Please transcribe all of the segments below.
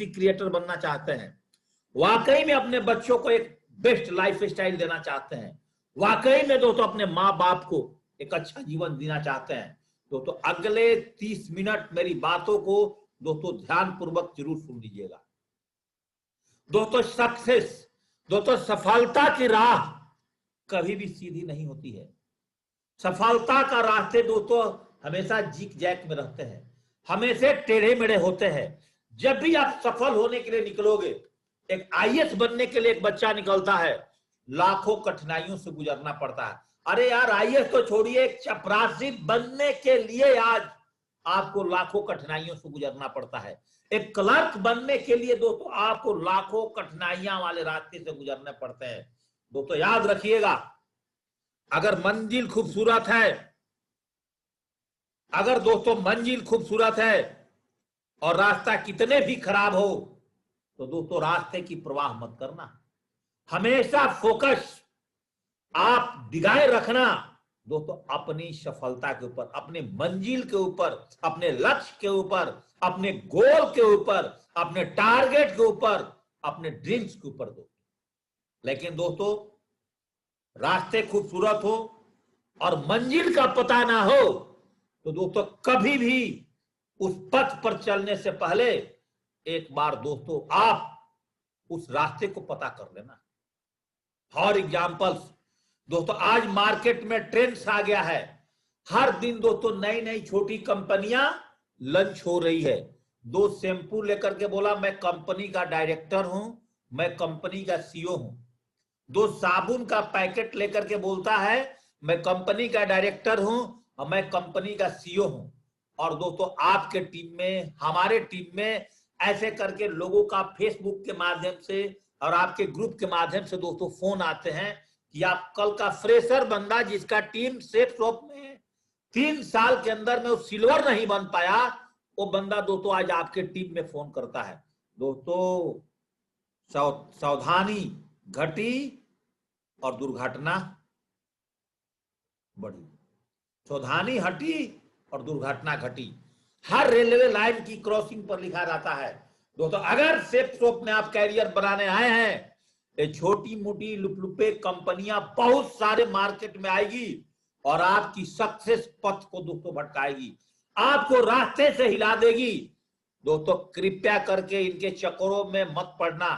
Publicity creator बनना चाहते हैं, वाकई में अपने बच्चों को एक बेस्ट लाइफ स्टाइल देना चाहते हैं, वाकई में दोस्तों अपने माँ बाप को एक अच्छा जीवन देना चाहते हैं, दोस्तों अगले 30 मिनट मेरी बातों को दोस्तों ध्यान पूर्वक जरूर सुन लीजिएगा। दोस्तों सक्सेस, दोस्तों सफलता की राह कभी भी सीधी नहीं होती है। सफलता का रास्ते दोस्तों हमेशा जिग जैग में रहते हैं, हमेशा टेढ़े मेढ़े होते हैं। जब भी आप सफल होने के लिए निकलोगे, एक आईएएस बनने के लिए एक बच्चा निकलता है, लाखों कठिनाइयों से गुजरना पड़ता है। अरे यार आईएएस तो छोड़िए, एक चपरासी बनने के लिए आज आपको लाखों कठिनाइयों से गुजरना पड़ता है। एक क्लर्क बनने के लिए दोस्तों आपको लाखों कठिनाइयां वाले रास्ते से गुजरने पड़ते हैं। दोस्तों याद रखिएगा, अगर मंजिल खूबसूरत है, अगर दोस्तों मंजिल खूबसूरत है और रास्ता कितने भी खराब हो, तो दोस्तों रास्ते की परवाह मत करना, हमेशा फोकस आप दिगाए रखना दोस्तों अपनी सफलता के ऊपर, अपनी मंजिल के ऊपर, अपने लक्ष्य के ऊपर, अपने गोल के ऊपर, अपने टारगेट के ऊपर, अपने ड्रीम्स के ऊपर दोस्तों। लेकिन दोस्तों रास्ते खूबसूरत हो और मंजिल का पता ना हो, तो दोस्तों कभी भी उस पथ पर चलने से पहले एक बार दोस्तों आप उस रास्ते को पता कर लेना। फॉर एग्जाम्पल्स दोस्तों आज मार्केट में ट्रेंड्स आ गया है, हर दिन दोस्तों नई नई छोटी कंपनियां लॉन्च हो रही है। दो शैम्पू लेकर के बोला मैं कंपनी का डायरेक्टर हूं, मैं कंपनी का सीईओ हूं। दो साबुन का पैकेट लेकर के बोलता है मैं कंपनी का डायरेक्टर हूं और मैं कंपनी का सीईओ हूं। और दोस्तों आपके टीम में, हमारे टीम में ऐसे करके लोगों का फेसबुक के माध्यम से और आपके ग्रुप के माध्यम से दोस्तों फोन आते हैं कि आप कल का फ्रेशर बंदा जिसका टीम सेट शॉप में 3 साल के अंदर में वो सिल्वर नहीं बन पाया, वो बंदा दोस्तों आज आपके टीम में फोन करता है। दोस्तों सावधानी घटी और दुर्घटना बढ़ी, सावधानी हटी और दुर्घटना घटी। हर रेलवे लाइन की क्रॉसिंग पर लिखा रहता है दोस्तों अगर सेफ शॉप में आप कैरियर बनाने आए हैं, ये छोटी मोटी लुपलुपे कंपनियां बहुत सारे मार्केट में आएगी और आपकी सक्सेस पथ को दोस्तों भटकाएगी, आपको रास्ते से हिला देगी। दोस्तों कृपया करके इनके चक्करों में मत पड़ना।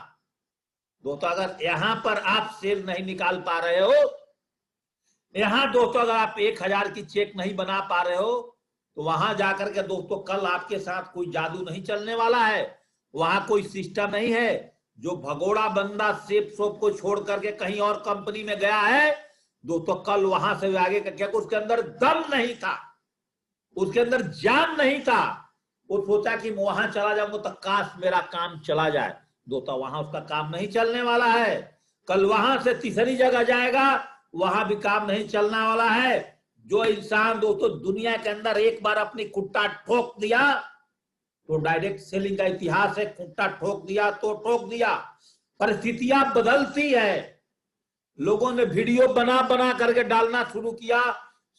दोस्तों अगर यहां पर आप सेल नहीं निकाल पा रहे हो, यहां दोस्तों अगर आप 1000 की चेक नहीं बना पा रहे हो, तो वहां जाकर के दोस्तों कल आपके साथ कोई जादू नहीं चलने वाला है। वहां कोई सिस्टम नहीं है। जो भगोड़ा बंदा सेफ शॉप को छोड़ करके कहीं और कंपनी में गया है दोस्तों, कल वहां से आगे क्या उसके अंदर दम नहीं था, उसके अंदर जान नहीं था। वो सोचा कि वहां चला जाऊंगा तो काश मेरा काम चला जाए। दोस्तों वहां उसका काम नहीं चलने वाला है। कल वहां से तीसरी जगह जाएगा, वहां भी काम नहीं चलने वाला है। जो इंसान दोस्तों दुनिया के अंदर एक बार अपनी कुट्टा ठोक दिया तो डायरेक्ट सेलिंग का इतिहास है, कुट्टा ठोक दिया तो ठोक दिया। परिस्थितियां बदलती है, लोगों ने वीडियो बना बना करके डालना शुरू किया,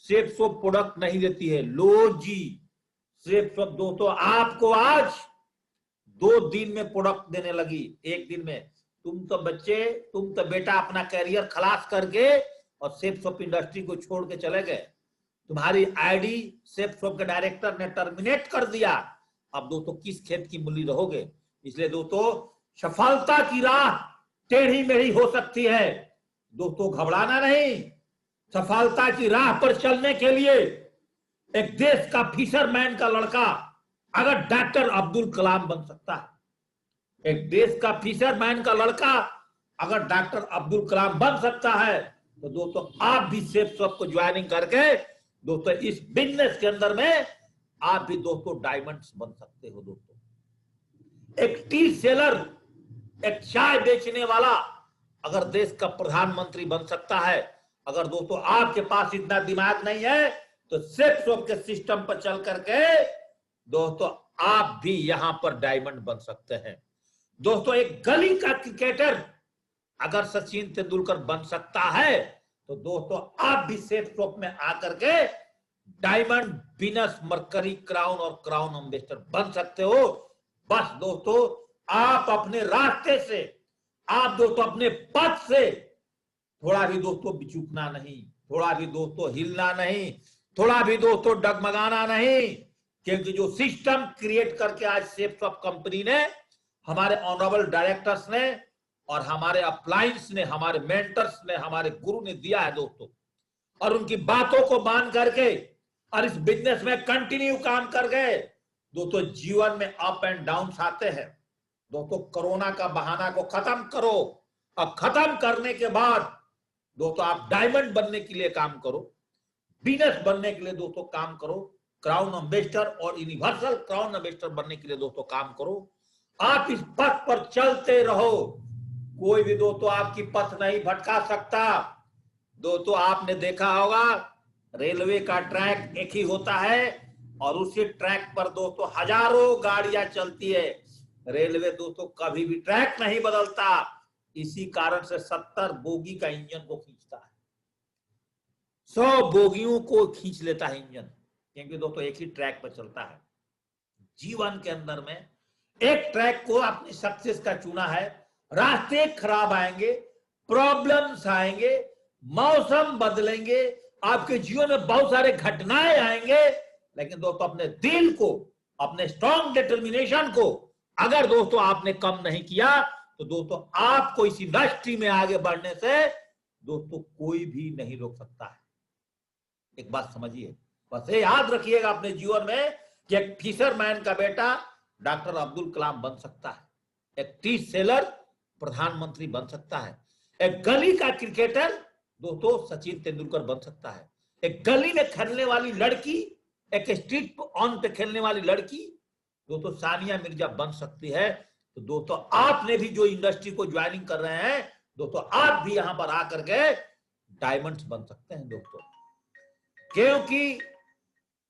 सेफ शॉप प्रोडक्ट नहीं देती है। लो जी, सेफ शॉप दोस्तों आपको आज 2 दिन में प्रोडक्ट देने लगी, 1 दिन में। तुम तो बेटा अपना कैरियर खलास करके और सेफ शॉप इंडस्ट्री को छोड़ के चले गए। तुम्हारी आईडी सेफ शॉप के डायरेक्टर ने टर्मिनेट कर दिया। अब दोस्तों किस खेत की मूली रहोगे? इसलिए दोस्तों सफलता की राह टेढ़ी मेढ़ी हो सकती है, दोस्तों घबराना नहीं। सफलता की राह पर चलने के लिए एक देश का फिशरमैन का लड़का अगर डॉक्टर अब्दुल कलाम बन सकता है, एक देश का फिशरमैन का लड़का अगर डॉक्टर अब्दुल कलाम बन सकता है, तो दोस्तों आप भी सेफ शॉप को ज्वाइनिंग करके दोस्तों इस बिजनेस के अंदर में आप भी दोस्तों डायमंड्स बन सकते हो। दोस्तों एक टी सेलर, एक चाय बेचने वाला अगर देश का प्रधानमंत्री बन सकता है, अगर दोस्तों आपके पास इतना दिमाग नहीं है तो सेफ शॉप के सिस्टम पर चल करके दोस्तों आप भी यहां पर डायमंड बन सकते हैं। दोस्तों एक गली का क्रिकेटर अगर सचिन तेंदुलकर बन सकता है, तो दोस्तों आप भी सेफ शॉप में आकर के डायमंड, विनस, मरकरी, क्राउन और क्राउन एम्बेसडर बन सकते हो। बस दोस्तों आप अपने रास्ते से, आप दोस्तों अपने पथ से थोड़ा भी दोस्तों बिचूकना नहीं, थोड़ा भी दोस्तों हिलना नहीं, थोड़ा भी दोस्तों डगमगाना नहीं, क्योंकि जो सिस्टम क्रिएट करके आज सेफसॉफ्ट कंपनी ने, हमारे ऑनरेबल डायरेक्टर्स ने और हमारे अपलायंस ने, हमारे मेंटर्स ने, हमारे गुरु ने दिया है दोस्तों, और उनकी बातों को मान करके और इस बिजनेस में कंटिन्यू काम कर गए दोस्तों, जीवन में अप एंड डाउन आते हैं दोस्तों। कोरोना का बहाना को खत्म करो, और खत्म करने के बाद दोस्तों आप डायमंड बनने के लिए काम करो, बिजनेस बनने के लिए दोस्तों काम करो, क्राउन एम्बेसडर और यूनिवर्सल क्राउन एम्बेसडर बनने के लिए दोस्तों काम करो। आप इस पथ पर चलते रहो, कोई भी दोस्तों आपकी पथ नहीं भटका सकता दोस्तों। आपने देखा होगा रेलवे का ट्रैक एक ही होता है और उसी ट्रैक पर दोस्तों हजारों गाड़ियां चलती है। रेलवे दोस्तों कभी भी ट्रैक नहीं बदलता, इसी कारण से 70 बोगी का इंजन को खींचता है, 100 बोगियों को खींच लेता है इंजन, क्योंकि दोस्तों एक ही ट्रैक पर चलता है। जीवन के अंदर में एक ट्रैक को अपनी सक्सेस का चुना है। रास्ते खराब आएंगे, प्रॉब्लम्स आएंगे, मौसम बदलेंगे, आपके जीवन में बहुत सारे घटनाएं आएंगे, लेकिन दोस्तों अपने दिल को, अपने स्ट्रॉन्ग डिटर्मिनेशन को अगर दोस्तों आपने कम नहीं किया तो दोस्तों आपको इस इंडस्ट्री में आगे बढ़ने से दोस्तों कोई भी नहीं रोक सकता है। एक बात समझिए, बस ये याद रखिएगा अपने जीवन में कि एक फिशरमैन का बेटा डॉक्टर अब्दुल कलाम बन सकता है, एक टी सेलर प्रधानमंत्री बन सकता है, एक गली का क्रिकेटर दोस्तों सचिन तेंदुलकर बन सकता है, एक गली में खेलने वाली लड़की, एक स्ट्रीट ऑन पे खेलने वाली लड़की दोस्तों सानिया मिर्जा बन सकती है। तो दोस्तों आपने भी जो इंडस्ट्री को ज्वाइनिंग कर रहे हैं दोस्तों, आप भी यहां पर आकर के डायमंड्स बन सकते हैं दोस्तों, क्योंकि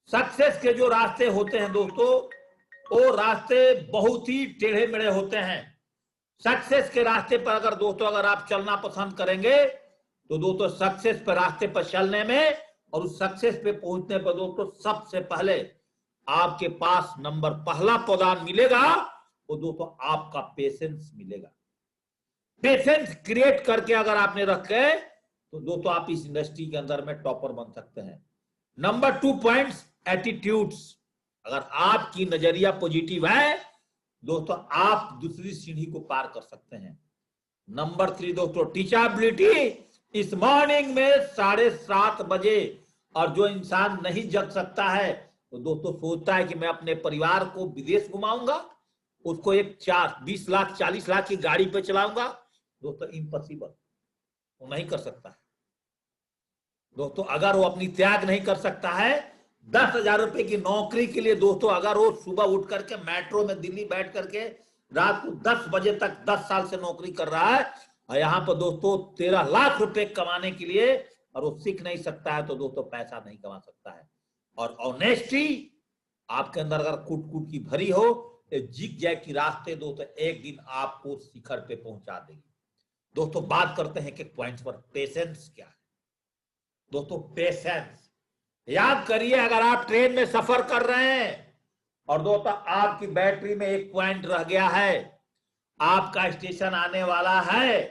सक्सेस के जो रास्ते होते हैं दोस्तों, वो रास्ते बहुत ही टेढ़े मेढ़े होते हैं। सक्सेस के रास्ते पर अगर दोस्तों अगर आप चलना पसंद करेंगे तो दोस्तों सक्सेस पर रास्ते पर चलने में और उस सक्सेस पे पहुंचने पर दोस्तों सबसे पहले आपके पास नंबर पहला प्रदान मिलेगा वो दोस्तों आपका पेशेंस मिलेगा। पेशेंस क्रिएट करके अगर आपने रखे तो दोस्तों आप इस इंडस्ट्री के अंदर में टॉपर बन सकते हैं। Number 2 points, attitudes. अगर आपकी नजरिया पॉजिटिव है दोस्तों आप दूसरी सीढ़ी को पार कर सकते हैं। नंबर 3 दोस्तों, टीचेबिलिटी। इस मॉर्निंग में 7:30 बजे और जो इंसान नहीं जग सकता है तो दोस्तों सोचता है कि मैं अपने परिवार को विदेश घुमाऊंगा, उसको एक 20 लाख 40 लाख की गाड़ी पे चलाऊंगा, दोस्तों इम्पॉसिबल, वो नहीं कर सकता है दोस्तों। अगर वो अपनी त्याग नहीं कर सकता है 10,000 रुपए की नौकरी के लिए दोस्तों, अगर वो सुबह उठ करके मेट्रो में दिल्ली बैठ करके रात को 10 बजे तक 10 साल से नौकरी कर रहा है और यहाँ पर दोस्तों 13 लाख रुपए कमाने के लिए और वो सीख नहीं सकता है तो दोस्तों पैसा नहीं कमा सकता है। और ऑनेस्टी आपके अंदर अगर कूट कूट की भरी हो, जिग जैग की रास्ते दोस्तों एक दिन आपको शिखर पे पहुंचा देगी। दोस्तों बात करते हैं कि पॉइंट्स पर, पेशेंस क्या है दोस्तों। पेशेंस याद करिए, अगर आप ट्रेन में सफर कर रहे हैं और दोस्तों आपकी बैटरी में एक पॉइंट रह गया है, आपका स्टेशन आने वाला है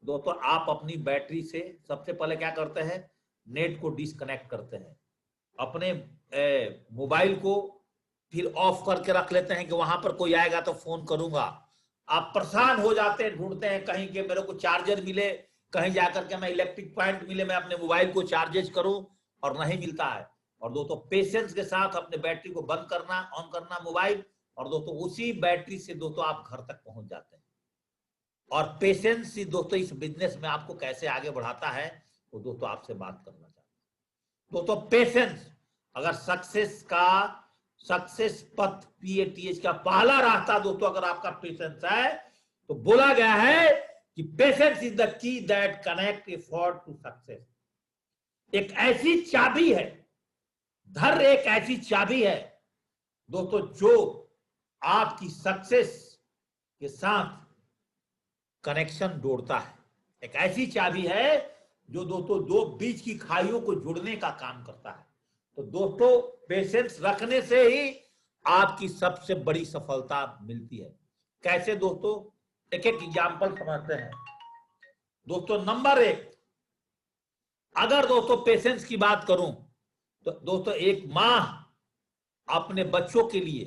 दोस्तों, आप अपनी बैटरी से सबसे पहले क्या करते हैं, नेट को डिस्कनेक्ट करते हैं, अपने मोबाइल को फिर ऑफ करके रख लेते हैं कि वहां पर कोई आएगा तो फोन करूंगा। आप परेशान हो जाते हैं, ढूंढते हैं कहीं के मेरे को चार्जर मिले, कहीं जाकर के मैं इलेक्ट्रिक पॉइंट मिले, मैं अपने मोबाइल को चार्जेज करूं, और नहीं मिलता है। और दोस्तों पेशेंस के साथ अपने बैटरी को बंद करना, ऑन करना मोबाइल, और दोस्तों उसी बैटरी से दोस्तों आप घर तक पहुंच जाते हैं। और पेशेंस ही दोस्तों इस बिजनेस में आपको कैसे आगे बढ़ाता है वो दोस्तों आपसे बात करना चाहता हूं। दोस्तों पेशेंस, अगर सक्सेस पथ PATH का पहला रास्ता दोस्तों अगर आपका पेशेंस है तो बोला गया है कि patience is the key that connect effort to success. एक ऐसी चाबी है, धैर्य एक ऐसी चाबी है दोस्तों जो आपकी सक्सेस के साथ कनेक्शन जोड़ता है। एक ऐसी चाबी है जो दोस्तों दो बीच की खाइयों को जोड़ने का काम करता है। तो दोस्तों पेशेंस रखने से ही आपकी सबसे बड़ी सफलता मिलती है। कैसे दोस्तों, एक एक एग्जाम्पल समझते हैं। दोस्तों नंबर 1, अगर दोस्तों पेशेंस की बात करूं तो दोस्तों एक माँ अपने बच्चों के लिए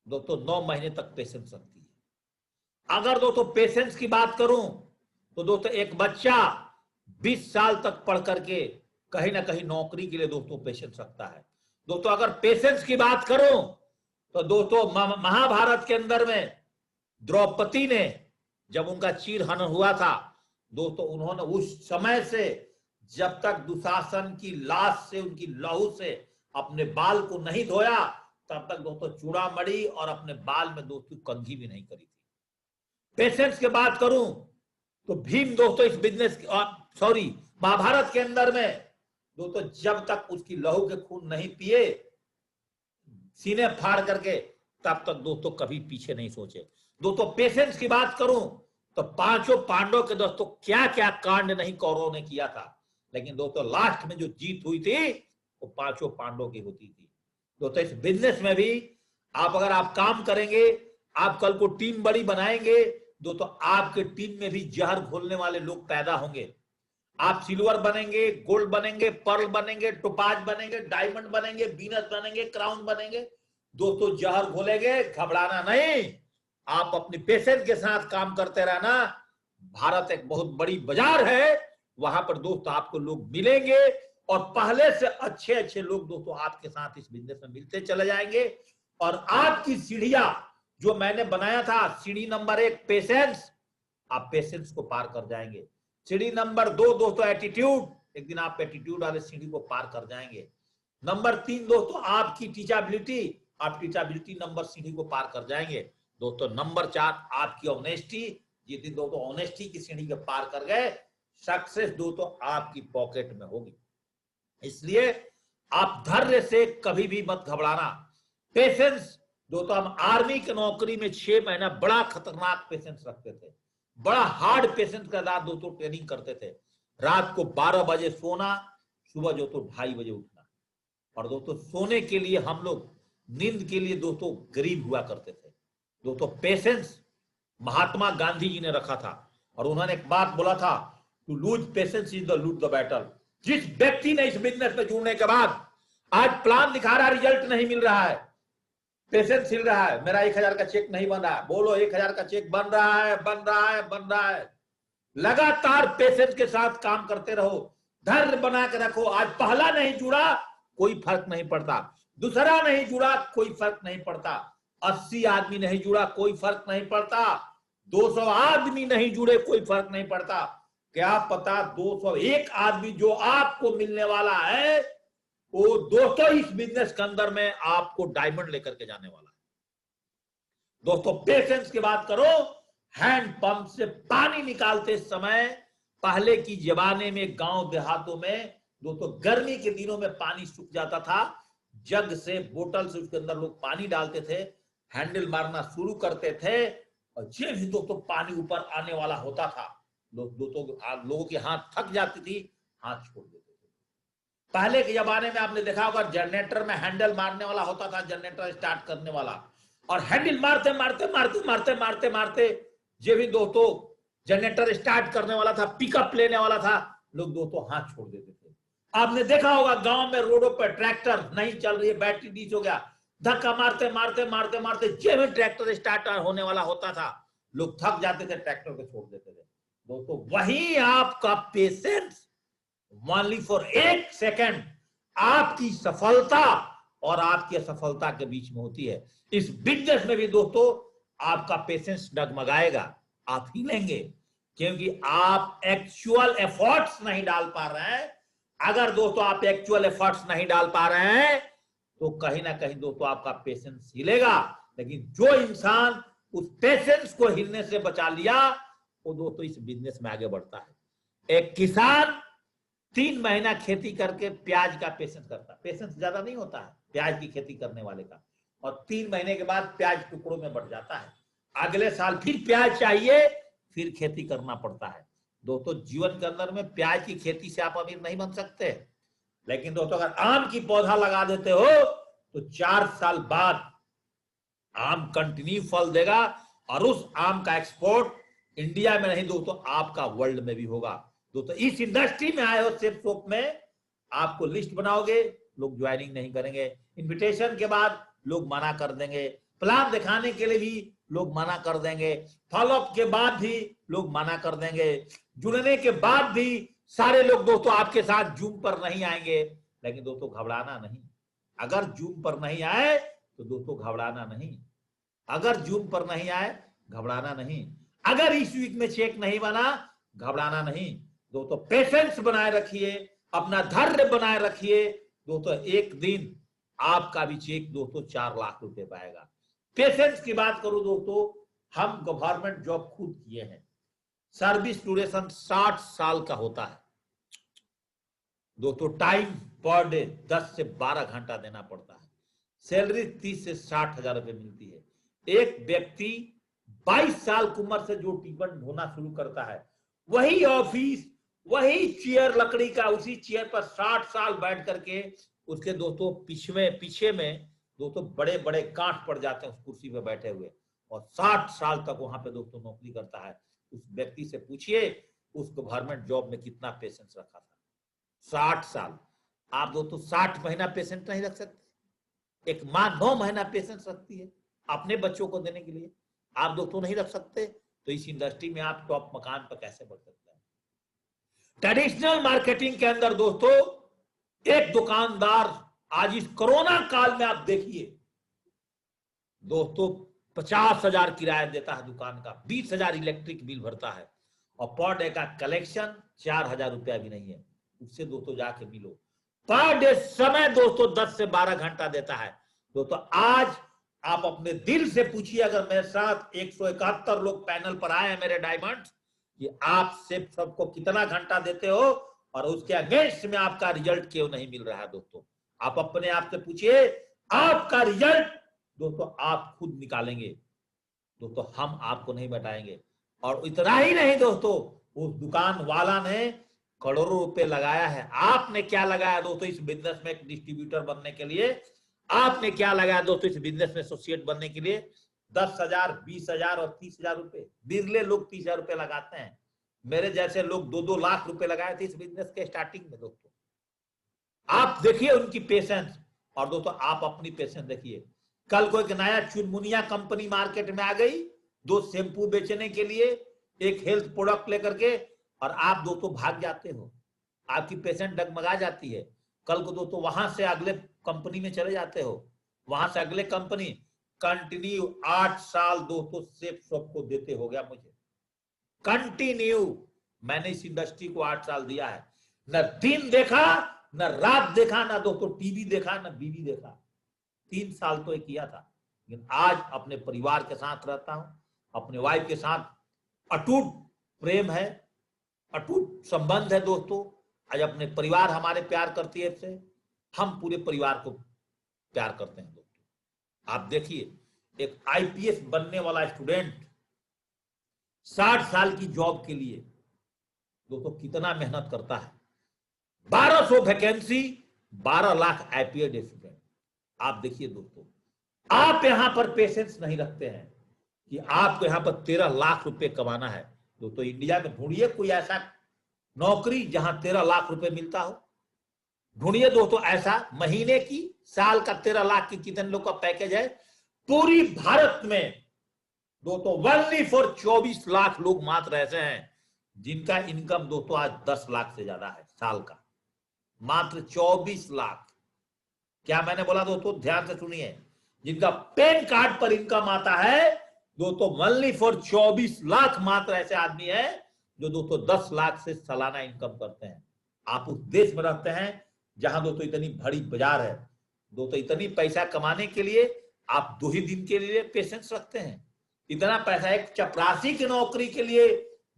दोस्तों 9 महीने तक पेशेंस रखती है। अगर दोस्तों पेशेंस की बात करूं तो दोस्तों एक बच्चा 20 साल तक पढ़ करके कहीं ना कहीं नौकरी के लिए दोस्तों पेशेंस रखता है। दोस्तों अगर पेशेंस की बात करूं तो दोस्तों महाभारत के अंदर में द्रौपदी ने जब उनका चीर हनन हुआ था दोस्तों, उन्होंने उस समय से जब तक दुशासन की लाश से, उनकी लहू से अपने बाल को नहीं धोया तब तक दोस्तों चूड़ामणि और अपने बाल में दोस्तों कंघी भी नहीं करी थी। पेशेंस की बात करूं तो भीम दोस्तों इस बिजनेस महाभारत के अंदर में दोस्तों जब तक उसकी लहू के खून नहीं पिए, सीने फाड़ करके, तब तक दोस्तों कभी पीछे नहीं सोचे। दोस्तों पेशेंस की बात करूं तो 5 पांडवों के दोस्तों क्या क्या कांड नहीं कौरवों ने किया था, लेकिन दोस्तों लास्ट में जो जीत हुई थी वो 5 पांडवों की होती थी। दोस्तों इस बिजनेस में भी अगर आप काम करेंगे, आप कल को टीम बड़ी बनाएंगे दोस्तों, आपके टीम में भी जहर घोलने वाले लोग पैदा होंगे। आप सिल्वर बनेंगे, गोल्ड बनेंगे, पर्ल बनेंगे, टोपाज बनेंगे, डायमंड बनेंगे, वीनस बनेंगे, क्राउन बनेंगे, दोस्तों जहर घोलेंगे, घबराना नहीं। आप अपनी पेशेंस के साथ काम करते रहना। भारत एक बहुत बड़ी बाजार है, वहां पर दोस्तों आपको लोग मिलेंगे और पहले से अच्छे अच्छे लोग दोस्तों आपके साथ इस बिजनेस में मिलते चले जाएंगे। और आपकी सीढ़ियां जो मैंने बनाया था, सीढ़ी नंबर 1 पेशेंस, आप पेशेंस को पार कर जाएंगे। सीढ़ी नंबर 2 दोस्तों एटीट्यूड, एक दिन आप एटीट्यूड वाले सीढ़ी को पार कर जाएंगे। नंबर 3 दोस्तों आपकी टीचाबिलिटी, आप टीचाबिलिटी नंबर सीढ़ी को पार कर जाएंगे। दोस्तों नंबर 4 आपकी ऑनेस्टी, जिस दिन दोस्तों ऑनेस्टी की सीढ़ी के पार कर गए, सक्सेस दोस्तों आपकी पॉकेट में होगी। इसलिए आप धैर्य से कभी भी मत घबराना। पेशेंस दोस्तों, हम आर्मी की नौकरी में 6 महीना बड़ा खतरनाक पेशेंस रखते थे, बड़ा हार्ड पेशेंस के साथ दोस्तों ट्रेनिंग करते थे। रात को 12 बजे सोना, सुबह दोस्तों 2:30 बजे उठना। और दोस्तों सोने के लिए हम लोग, नींद के लिए दोस्तों गरीब हुआ करते थे। दोस्तों पेशेंस महात्मा गांधी जी ने रखा था और उन्होंने एक बात बोला था, to lose patience is the lose the battle. जिस व्यक्ति ने इस बिजनेस में जुड़ने के बाद आज प्लान दिखा रहा, रिजल्ट नहीं मिल रहा है, पेशेंस हिल रहा है, मेरा 1000 का चेक नहीं बन रहा है, बोलो 1000 का चेक बन रहा है, बन रहा है, बन रहा है। लगातार पेशेंस के साथ काम करते रहो, धैर्य बना के रखो। आज पहला नहीं जुड़ा कोई फर्क नहीं पड़ता, दूसरा नहीं जुड़ा कोई फर्क नहीं पड़ता, 80 आदमी नहीं जुड़ा कोई फर्क नहीं पड़ता, 200 आदमी नहीं जुड़े कोई फर्क नहीं पड़ता। क्या पता 201 आदमी जो आपको मिलने वाला है वो दोस्तों इस बिजनेस के अंदर में आपको डायमंड लेकर के जाने वाला है। दोस्तों पेशेंस की बात करो, हैंड पंप से पानी निकालते समय पहले की जमाने में गांव देहातों में दोस्तों गर्मी के दिनों में पानी सूख जाता था, जग से, बोतल से उसके अंदर लोग पानी डालते थे, हैंडल मारना शुरू करते थे और जब भी दोस्तों पानी ऊपर आने वाला होता था दोस्तों लोगों की हाथ थक जाती थी, हाथ छोड़ देते थे। पहले के जमाने में आपने देखा होगा जनरेटर में हैंडल मारने वाला होता था, जनरेटर स्टार्ट करने वाला, और हैंडल मारते मारते मारते मारते मारते मारते जब भी दोस्तों जनरेटर स्टार्ट करने वाला था, पिकअप लेने वाला था, लोग दोस्तों हाथ छोड़ देते थे। आपने देखा होगा गांव में रोडों पर ट्रैक्टर नहीं चल रही है, बैटरी डीज हो गया, धक्का मारते मारते मारते मारते जब भी ट्रैक्टर स्टार्ट होने वाला होता था लोग थक जाते थे, ट्रैक्टर को छोड़ देते थे। दोस्तों वही आपका पेशेंस ओनली फॉर 1 सेकेंड आपकी सफलता और आपकी असफलता के बीच में होती है। इस बिजनेस में भी दोस्तों आपका पेशेंस डगमगाएगा, आप हिलेंगे, क्योंकि आप एक्चुअल एफर्ट्स नहीं डाल पा रहे हैं। अगर दोस्तों आप एक्चुअल एफर्ट्स नहीं डाल पा रहे हैं तो कहीं ना कहीं दोस्तों आपका पेशेंस हिलेगा। लेकिन जो इंसान उस पेशेंस को हिलने से बचा लिया वो दोस्तों इस बिजनेस में आगे बढ़ता है। एक किसान 3 महीना खेती करके प्याज का पेशेंस करता है, पेशेंस ज्यादा नहीं होता है प्याज की खेती करने वाले का, और 3 महीने के बाद प्याज टुकड़ों में बढ़ जाता है, अगले साल फिर प्याज चाहिए, फिर खेती करना पड़ता है। दोस्तों जीवन के अंदर में प्याज की खेती से आप अमीर नहीं बन सकते, लेकिन दोस्तों अगर आम की पौधा लगा देते हो तो 4 साल बाद आम कंटिन्यू फल देगा और उस आम का एक्सपोर्ट इंडिया में नहीं दोस्तों आपका वर्ल्ड में भी होगा। दोस्तों इस इंडस्ट्री में आए हो सेफ सोप में, आपको लिस्ट बनाओगे, लोग ज्वाइनिंग नहीं करेंगे, इनविटेशन के बाद लोग मना कर देंगे, प्लान दिखाने के लिए भी लोग मना कर देंगे, फॉलोअप के बाद भी लोग मना कर देंगे, जुड़ने के बाद भी सारे लोग दोस्तों आपके साथ जूम पर नहीं आएंगे। लेकिन दोस्तों घबराना नहीं, अगर जूम पर नहीं आए तो दोस्तों घबराना नहीं, अगर जूम पर नहीं आए घबराना नहीं, अगर इस वीक में चेक नहीं बना घबराना नहीं। दोस्तों पेशेंस बनाए रखिए, अपना धैर्य बनाए रखिए। दोस्तों एक दिन आपका भी चेक दोस्तों 4 लाख रुपए पाएगा। पेशेंस की बात करूं दोस्तों, हम गवर्नमेंट जॉब खुद किए हैं, सर्विस ड्यूरेशन 60 साल का होता है दोस्तों, टाइम पर डे 10 से 12 घंटा देना पड़ता है, सैलरी 30 से 60 हजार रुपए मिलती है। एक व्यक्ति 22 साल की उम्र से जो टिकट ढोना शुरू करता है, वही ऑफिस, वही चेयर लकड़ी का, उसी चेयर पर 60 साल बैठ करके उसके दोस्तों पीछे में दोस्तों बड़े बड़े गांठ पड़ जाते हैं उस कुर्सी पे बैठे हुए, और 60 साल तक वहां पे दोस्तों नौकरी करता है। उस व्यक्ति से पूछिए उस गवर्नमेंट जॉब में कितना पेशेंस रखा था। 60 साल। आप दोस्तों 60 महीना पेशेंस नहीं रख सकते। एक माँ 9 महीना पेशेंस रखती है अपने बच्चों को देने के लिए, आप दोस्तों नहीं रख सकते, तो इस इंडस्ट्री में आप टॉप मकान पर कैसे बढ़ सकते हैं। ट्रेडिशनल मार्केटिंग के अंदर दोस्तों एक दुकानदार आज इस कोरोना काल में आप देखिए दोस्तों 50,000 किराया देता है दुकान का, 20,000 इलेक्ट्रिक बिल भरता है, और पर डे का कलेक्शन 4,000 रुपया भी नहीं है। उससे दोस्तों जाके मिलो। पर डे समय दोस्तों 10 से 12 घंटा देता है। दोस्तों आज आप अपने दिल से पूछिए, अगर मेरे साथ 171 लोग पैनल पर आए हैं मेरे डायमंड, कि आप सिर्फ सबको कितना घंटा देते हो और उसके अगेंस्ट में आपका रिजल्ट क्यों नहीं मिल रहा है। दोस्तों आप अपने आप से पूछिए, आपका रिजल्ट दोस्तों आप खुद निकालेंगे दोस्तों, हम आपको नहीं बताएंगे। और इतना ही नहीं दोस्तों, उस दुकान वाला ने करोड़ों रुपए लगाया है, आपने क्या लगाया दोस्तों इस बिजनेस में एक डिस्ट्रीब्यूटर बनने के लिए, आपने क्या लगाया दोस्तों इस बिजनेस में एसोसिएट बनने के लिए? 10,000, 20,000 और 30,000 रुपए। बिरले लोग 30,000 रुपए लगाते हैं, मेरे जैसे लोग 2-2 लाख रुपए लगाए थे इस बिजनेस के स्टार्टिंग में। दोस्तों आप देखिए उनकी पेशेंस, और दोस्तों आप अपनी पेशेंस देखिए। कल को एक नया चुनमुनिया कंपनी मार्केट में आ गई, 2 शैम्पू बेचने के लिए, एक हेल्थ प्रोडक्ट लेकर के, और आप दोस्तों भाग जाते हो, आपकी पेशेंट डगमगा जाती है। कल को दोस्तों वहां से अगले कंपनी में चले जाते हो, वहां से अगले कंपनी, कंटिन्यू 8 साल दोस्तों सेफ सबको देते हो गया मुझे, कंटिन्यू। मैंने इस इंडस्ट्री को 8 साल दिया है, न दिन देखा, न रात देखा, न दोस्तों टीवी देखा, न बीवी देखा। 3 साल तो एक किया था, लेकिन आज अपने परिवार के साथ रहता हूं, अपने वाइफ के साथ अटूट प्रेम है, अटूट संबंध है दोस्तों। आज अपने परिवार हमारे प्यार करती है, इससे हम पूरे परिवार को प्यार करते हैं दोस्तों। आप देखिए एक आईपीएस बनने वाला स्टूडेंट 60 साल की जॉब के लिए दोस्तों कितना मेहनत करता है। 1200 वैकेंसी, 12 लाख आईपीएस स्टूडेंट। आप देखिए दोस्तों, आप यहां पर पेशेंस नहीं रखते हैं कि आपको यहां पर 13 लाख रुपए कमाना है। दोस्तों इंडिया में ढूंढिए कोई ऐसा नौकरी जहां 13 लाख रुपए मिलता हो, ढूंढिए दोस्तों ऐसा, महीने की, साल का 13 लाख की कितने लोग का पैकेज है पूरी भारत में दोस्तों? ओनली फॉर 24 लाख लोग मात्र ऐसे हैं जिनका इनकम दोस्तों आज 10 लाख से ज्यादा है साल का, मात्र 24 लाख। क्या मैंने बोला दोस्तों? ध्यान से सुनिए, जिनका पैन कार्ड पर इनकम आता है दोस्तों ओनली फॉर 24 लाख मात्र ऐसे आदमी है जो दोस्तों 10 लाख से सालाना इनकम करते हैं। आप उस देश में रहते हैं जहां दोस्तों इतनी बड़ी बाजार है दोस्तों, इतनी पैसा कमाने के लिए आप 2 ही दिन के लिए पेशेंस रखते हैं? इतना पैसा एक चपरासी की नौकरी के लिए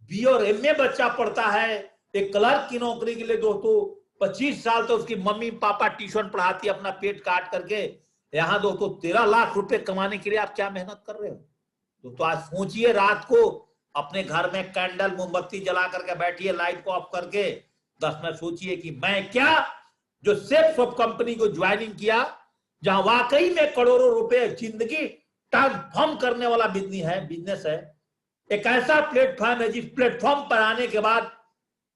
बी और एमए बच्चा पढ़ता है, एक क्लर्क की नौकरी के लिए दोस्तों 25 साल तो उसकी मम्मी पापा ट्यूशन पढ़ाती है अपना पेट काट करके, यहां दोस्तों 13 लाख रुपए कमाने के लिए आप क्या मेहनत कर रहे हो दोस्तों? आज सोचिए, रात को अपने घर में कैंडल मोमबत्ती जला करके बैठिए, लाइट को ऑफ करके 10 मिनट सोचिए कि मैं क्या, जो सेफ सब कंपनी को ज्वाइनिंग किया, जहां वाकई में करोड़ों रुपए जिंदगी ट्रांसफॉर्म करने वाला बिजनेस है। एक ऐसा प्लेटफॉर्म है जिस प्लेटफॉर्म पर आने के बाद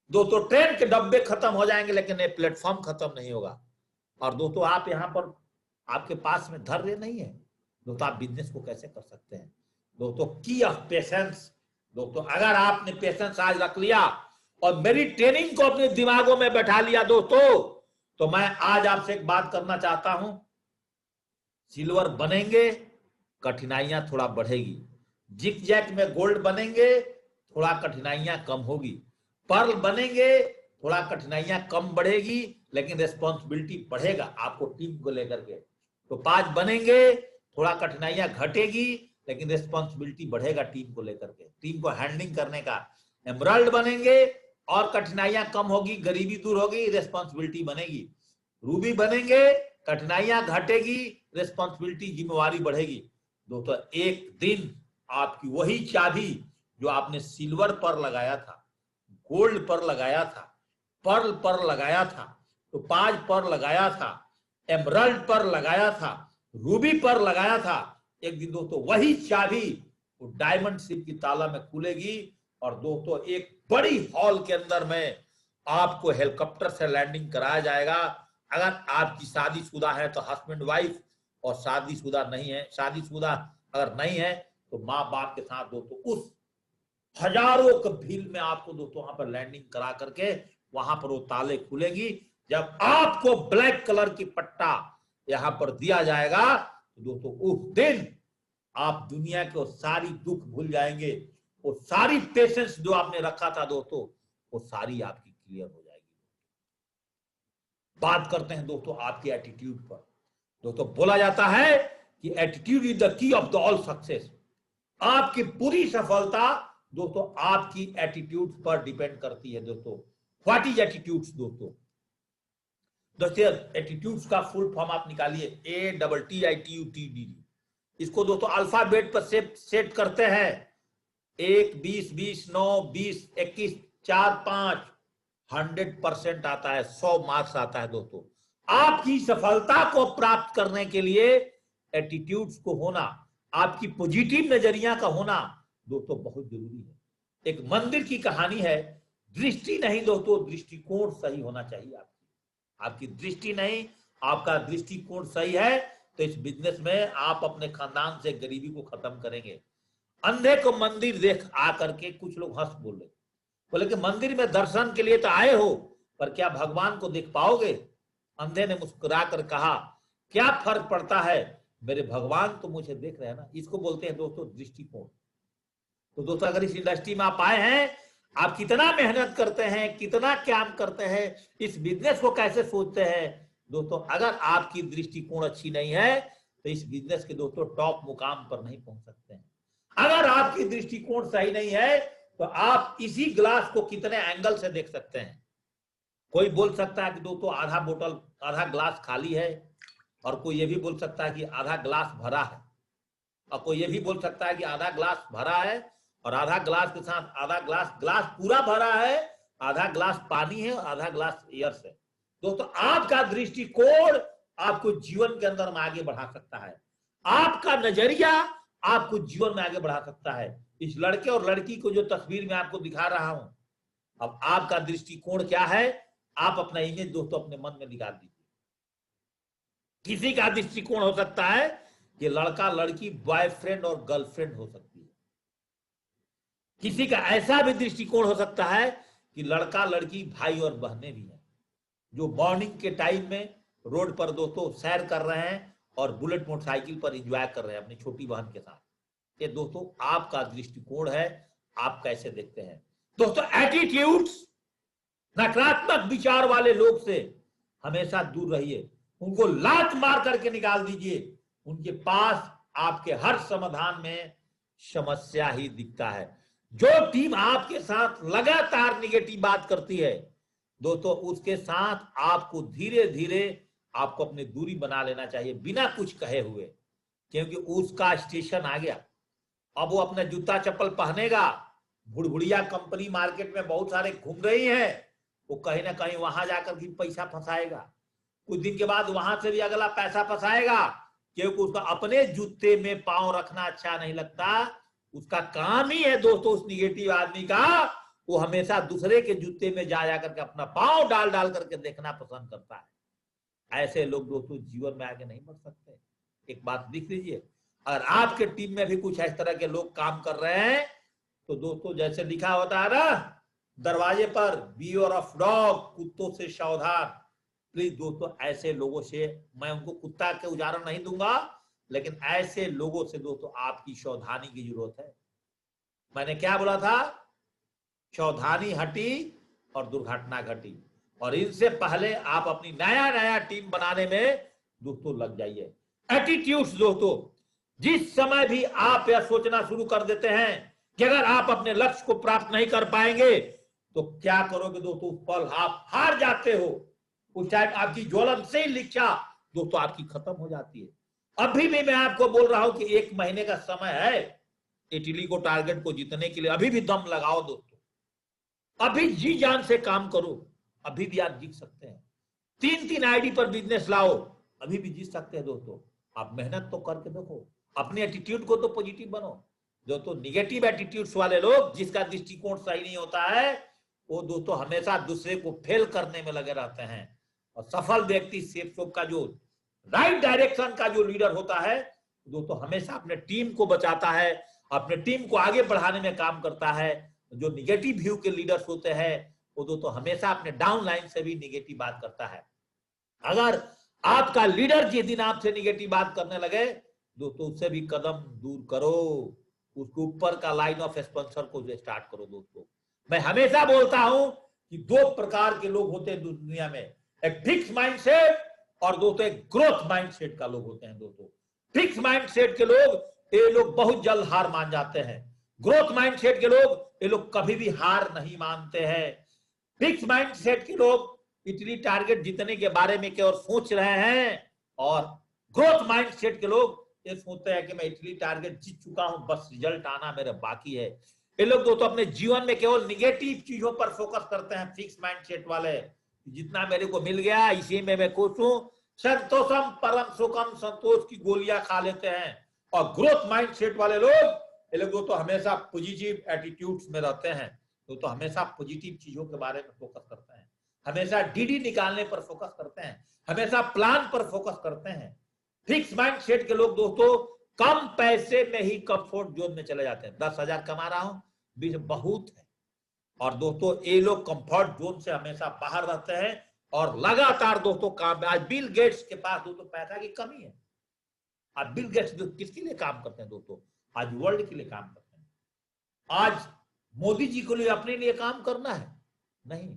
दोस्तों ट्रेन के डब्बे खत्म हो जाएंगे, लेकिन ये प्लेटफॉर्म खत्म नहीं होगा। और दोस्तों आप यहाँ पर आपके पास में धैर्य नहीं है दोस्तों, आप बिजनेस को कैसे कर सकते हैं दोस्तों? की ऑफ पेशेंस दोस्तों, अगर आपने पेशेंस आज रख लिया और मेरी ट्रेनिंग को अपने दिमागों में बैठा लिया दोस्तों, तो मैं आज आपसे एक बात करना चाहता हूं। सिल्वर बनेंगे, कठिनाइयां थोड़ा बढ़ेगी। जिग जैग में गोल्ड बनेंगे, थोड़ा कठिनाइयां कम होगी। पर्ल बनेंगे, थोड़ा कठिनाइयां कम बढ़ेगी, लेकिन रेस्पॉन्सिबिलिटी बढ़ेगा आपको टीम को लेकर के। तो 5 बनेंगे, थोड़ा कठिनाइयां घटेगी, लेकिन रेस्पॉन्सिबिलिटी बढ़ेगा टीम को लेकर के, टीम को हैंडलिंग करने का। एमराल्ड बनेंगे और कठिनाइयां कम होगी, गरीबी दूर होगी, रेस्पॉन्सिबिलिटी बनेगी। रूबी बनेंगे, कठिनाइयां घटेगी, रेस्पॉन्सिबिलिटी जिम्मेवारी बढ़ेगी। दोस्तों एक दिन आपकी वही चाबी जो आपने सिल्वर पर लगाया था, गोल्ड पर लगाया था, पर्ल पर लगाया था, तो 5 पर लगाया था, एमराल्ड पर लगाया था, रूबी पर लगाया था, एक दिन दोस्तों वही चाबी वो डायमंड शिप की ताला में खुलेगी। और दोस्तों एक बड़ी हॉल के अंदर में आपको हेलीकॉप्टर से लैंडिंग कराया जाएगा। अगर आपकी शादीशुदा है तो हस्बैंड वाइफ, और शादीशुदा नहीं है, शादीशुदा अगर नहीं है तो माँ बाप के साथ दोस्तों उस हजारों के भीड़ में आपको दोस्तों वहां पर लैंडिंग करा करके वहां पर वो ताले खुलेगी। जब आपको ब्लैक कलर की पट्टा यहां पर दिया जाएगा तो दोस्तों उस दिन आप दुनिया के सारी दुख भूल जाएंगे, वो सारी पेशेंस जो आपने रखा था दोस्तों वो सारी आपकी क्लियर हो जाएगी। बात करते हैं दोस्तों आपके एटीट्यूड पर। दोस्तों बोला जाता है कि एटीट्यूड इज द की ऑफ द ऑल सक्सेस। आपकी पूरी सफलता दोस्तों आपकी एटीट्यूड पर डिपेंड करती है दोस्तों। व्हाट इज एटीट्यूड्स दोस्तों? दोस्तों एटीट्यूड्स का फुल फॉर्म आप निकालिए, ATTITUD। इसको दोस्तों अल्फाबेट पर सेट करते हैं। 1 20 20 9 20 21 4 5 100% आता है, 100 मार्क्स आता है दोस्तों। आपकी सफलता को प्राप्त करने के लिए एटीट्यूड्स को होना, आपकी पॉजिटिव नजरिया का होना दोस्तों बहुत जरूरी है। एक मंदिर की कहानी है, दृष्टि नहीं दोस्तों, दृष्टिकोण सही होना चाहिए। आपकी दृष्टि नहीं, आपका दृष्टिकोण सही है तो इस बिजनेस में आप अपने खानदान से गरीबी को खत्म करेंगे। अंधे को मंदिर देख आकर के कुछ लोग हंस बोले कि मंदिर में दर्शन के लिए तो आए हो, पर क्या भगवान को देख पाओगे? अंधे ने मुस्कुरा कर कहा, क्या फर्क पड़ता है, मेरे भगवान तो मुझे देख रहे हैं ना। इसको बोलते हैं दोस्तों दृष्टिकोण। तो दोस्तों अगर इस इंडस्ट्री में आप आए हैं, आप कितना मेहनत करते हैं, कितना काम करते हैं, इस बिजनेस को कैसे सोचते हैं दोस्तों, अगर आपकी दृष्टिकोण अच्छी नहीं है तो इस बिजनेस के दोस्तों टॉप मुकाम पर नहीं पहुंच सकते हैं। अगर आपकी दृष्टिकोण सही नहीं है तो आप इसी ग्लास को कितने एंगल से देख सकते हैं। कोई बोल सकता है कि दोस्तों आधा ग्लास खाली है, और कोई ये भी बोल सकता है कि आधा ग्लास भरा है, और कोई ये भी बोल सकता है कि आधा ग्लास भरा है और आधा ग्लास के साथ आधा ग्लास पूरा भरा है, आधा ग्लास पानी है और आधा ग्लास एयर से। दोस्तों आपका दृष्टिकोण आपको जीवन के अंदर में आगे बढ़ा सकता है, आपका नजरिया आपको जीवन में आगे बढ़ा सकता है। इस लड़के और लड़की को जो तस्वीर में आपको दिखा रहा हूं, अब आपका दृष्टिकोण क्या है, आप अपना इमेज दोस्तों अपने मन में निकाल दीजिए। किसी का दृष्टिकोण हो सकता है कि लड़का लड़की बॉयफ्रेंड और गर्लफ्रेंड हो सकती है। किसी का ऐसा भी दृष्टिकोण हो सकता है कि लड़का लड़की भाई और बहनें भी हैं, जो मॉर्निंग के टाइम में रोड पर दोस्तों सैर कर रहे हैं और बुलेट मोटरसाइकिल पर एंजॉय कर रहे हैं अपनी छोटी बहन के साथ। ये दोस्तों आपका दृष्टिकोण है, आप कैसे देखते हैं। दोस्तों एटीट्यूड्स, नकारात्मक विचार वाले लोग से हमेशा दूर रहिए, उनको लात मार करके निकाल दीजिए। उनके पास आपके हर समाधान में समस्या ही दिखता है। जो टीम आपके साथ लगातार निगेटिव बात करती है दोस्तों, उसके साथ आपको धीरे धीरे आपको अपनी दूरी बना लेना चाहिए बिना कुछ कहे हुए, क्योंकि उसका स्टेशन आ गया। अब वो अपना जूता चप्पल पहनेगा, भुड़भुड़िया कंपनी मार्केट में बहुत सारे घूम रही है, वो कहीं ना कहीं वहां जाकर भी पैसा फंसाएगा। कुछ दिन के बाद वहां से भी अगला पैसा फंसाएगा, क्योंकि उसका अपने जूते में पांव रखना अच्छा नहीं लगता। उसका काम ही है दोस्तों, उस निगेटिव आदमी का, वो हमेशा दूसरे के जूते में जा करके अपना पांव डाल डाल करके देखना पसंद करता है। ऐसे लोग दोस्तों जीवन में आगे नहीं बढ़ सकते। एक बात लिख लीजिए, अगर आपके टीम में भी कुछ इस तरह के लोग काम कर रहे हैं तो दोस्तों जैसे लिखा होता है ना दरवाजे पर, बियर ऑफ डॉग, कुत्तों से सावधान। प्लीज दोस्तों ऐसे लोगों से, मैं उनको कुत्ता के उदाहरण नहीं दूंगा, लेकिन ऐसे लोगों से दोस्तों आपकी सावधानी की जरूरत है। मैंने क्या बोला था? सावधानी हटी और दुर्घटना घटी। और इनसे पहले आप अपनी नया नया टीम बनाने में दोस्तों लग जाइए। एटीट्यूड्स दोस्तों, जिस समय भी आप यह सोचना शुरू कर देते हैं कि अगर आप अपने लक्ष्य को प्राप्त नहीं कर पाएंगे तो क्या करोगे दोस्तों, उस पल आप हार जाते हो। उस टाइम आपकी ज्वलनशील इच्छा दोस्तों आपकी खत्म हो जाती है। अभी भी मैं आपको बोल रहा हूं कि 1 महीने का समय है इटली को टारगेट को जीतने के लिए। अभी भी दम लगाओ दोस्तों, अभी जी जान से काम करो, अभी भी आप जीत सकते हैं। 3-3 आईडी पर बिजनेस लाओ, अभी भी जीत सकते हैं दोस्तों। आप मेहनत तो करके देखो, अपने एटीट्यूड को तो पॉजिटिव बनो। दोस्तों निगेटिव एटीट्यूड्स वाले लोग, जिसका दृष्टिकोण सही नहीं होता है, वो दोस्तों हमेशा दूसरे को फेल करने में लगे रहते हैं। और सफल व्यक्ति सेफ का जो राइट डायरेक्शन का जो लीडर होता है दोस्तों, हमेशा अपने टीम को बचाता है, अपने टीम को आगे बढ़ाने में काम करता है। जो निगेटिव व्यू के लीडर्स होते हैं वो दोस्तों हमेशा अपने डाउन लाइन से भी निगेटिव बात करता है। अगर आपका लीडर जिस दिन आपसे निगेटिव बात करने लगे दोस्तों, उससे भी कदम दूर करो, उसके ऊपर का लाइन ऑफ एक्सपेंशन को स्टार्ट करो। दोस्तों मैं हमेशा बोलता हूं कि 2 प्रकार के लोग होते हैं दुनिया में, एक फिक्स माइंडसेट और दोस्तों एक ग्रोथ माइंडसेट का लोग होते हैं। दोस्तों फिक्स माइंडसेट के लोग, ये लोग बहुत जल्द हार मान जाते हैं। ग्रोथ माइंडसेट के लोग, ये लोग कभी भी हार नहीं मानते हैं। फिक्स माइंडसेट के लोग इटली टारगेट जीतने के बारे में केवल सोच रहे हैं, और ग्रोथ माइंडसेट के लोग ये सोचते हैं कि मैं इटली टारगेट जीत चुका हूं, बस रिजल्ट आना मेरे बाकी है। ये लोग दोस्तों अपने जीवन में केवल निगेटिव चीजों पर फोकस करते हैं। फिक्स माइंडसेट वाले, जितना मेरे को मिल गया इसी में मैं खुश हूं, संतोषम परम सुखम, संतोष की गोलियां खा लेते हैं। और ग्रोथ माइंडसेट वाले लोग, ये लोग दोस्तों हमेशा पॉजिटिव एटीट्यूड्स में रहते हैं, दोस्तों हमेशा पॉजिटिव चीजों के बारे में फोकस करते हैं, हमेशा डीडी निकालने पर फोकस करते हैं, हमेशा प्लान पर फोकस करते हैं। फिक्स माइंडसेट के लोग दोस्तों कम पैसे में ही कंफर्ट जोन में चले जाते हैं। 10,000 कमा रहा हूं, 20 बहुत है। और दोस्तों ये लोग कंफर्ट जोन से हमेशा बाहर रहते हैं और लगातार दोस्तों काम। आज बिल गेट्स के पास दोस्तों पैसा की कमी है। आज बिल गेट्स किसके लिए काम करते हैं दोस्तों? आज वर्ल्ड के लिए काम करते हैं। आज मोदी जी को लिए अपने लिए काम करना है नहीं,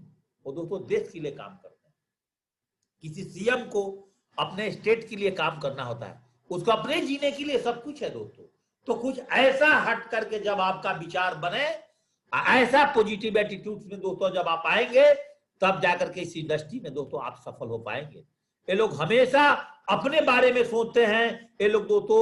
वो दोस्तों देश के लिए काम करते हैं। किसी सीएम को अपने स्टेट के लिए काम करना होता है, उसको अपने जीने के लिए सब कुछ है दोस्तों। तो कुछ ऐसा हट करके जब आपका विचार बने, ऐसा पॉजिटिव एटीट्यूड में दोस्तों जब आप आएंगे, तब जाकर के इस इंडस्ट्री में दोस्तों आप सफल हो पाएंगे। ये लोग हमेशा अपने बारे में सोचते हैं। ये लोग दोस्तों